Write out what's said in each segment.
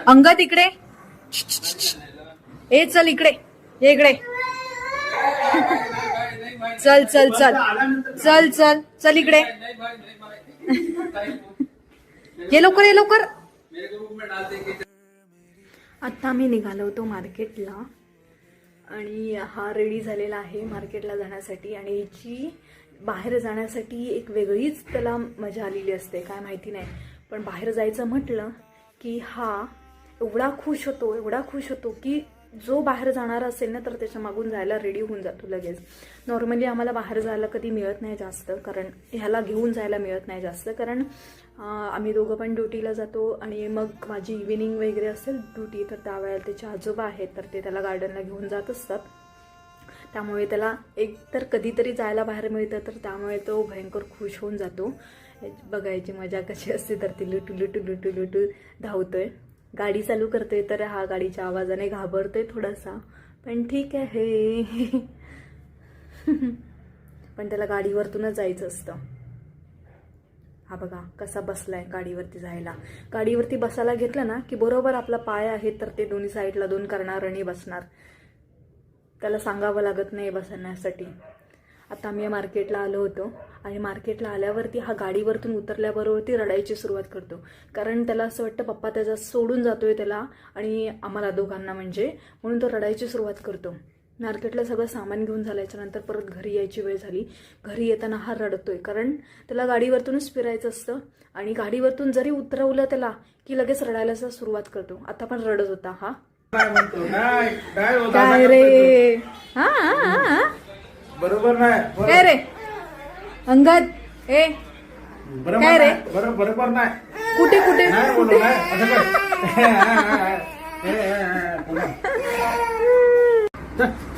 अंगद इकडे, ए चल इकडे, ये इकडे, चल चल चल चल चल चल इकडे, ये लवकर ये लवकर. आता मी निघालो होतो मार्केटला आणि हा रेडी झालेला आहे मार्केटला जाण्यासाठी. आणि हिची बाहेर जाण्यासाठी एक वेगळीच त्याला मजा आलेली असते, काय माहिती नाही. पण बाहेर जायचं म्हटलं की हा एवढा खुश होतो की जो बाहेर जाणारा असेल ना तर त्याच्या मागून जायला रेडी होऊन जातो लगेच. नॉर्मली आम्हाला बाहेर जायला कधी मिळत नाही जास्त, कारण ह्याला घेऊन जायला मिळत नाही जास्त, कारण आम्ही दोघं पण ड्युटीला जातो. आणि मग माझी इव्हिनिंग वगैरे असेल ड्युटी तर त्यावेळेला त्याचे आजोबा आहेत तर ते त्याला गार्डनला घेऊन जात असतात. त्यामुळे त्याला एक तर कधीतरी जायला बाहेर मिळतं तर त्यामुळे तो भयंकर खुश होऊन जातो. बघायची मजा कशी असते तर ती लुटू लुटू लुटू लुटू धावतोय. गाडी चालू करतोय तर हा गाडीच्या आवाजाने घाबरतोय थोडासा, पण ठीक आहे. पण त्याला गाडीवरतूनच जायचं असतं. हा बघा कसा बसलाय गाडीवरती जायला. गाडीवरती बसायला घेतलं ना की बरोबर आपला पाय आहे तर ते दोन्ही साईडला दोन करणार आणि बसणार. त्याला सांगावं लागत नाही बसण्यासाठी. आता आम्ही मार्केटला आलो होतो आणि मार्केटला आल्यावरती हा गाडीवरतून उतरल्याबरोबर रडायची सुरुवात करतो, कारण त्याला असं वाटतं पप्पा त्याचा सोडून जातोय त्याला आणि आम्हाला दोघांना म्हणजे, म्हणून तो रडायची सुरुवात करतो. मार्केटला सगळं सामान घेऊन झाल्याच्या नंतर परत घरी यायची वेळ झाली. घरी येताना हा रडतोय, कारण त्याला गाडीवरतूनच फिरायचं असतं आणि गाडीवरतून जरी उतरवलं त्याला की लगेच रडायला सुरुवात करतो. आता पण रडत होता हा. काय रे, हा बरोबर नाही, काय रे अंगद, ए काय रे, बरोबर नाही, कुठे कुठे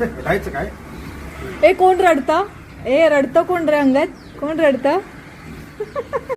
राहायचं काय. ए कोण रडतं, ए रडतं कोण रे अंगद, कोण रडतं.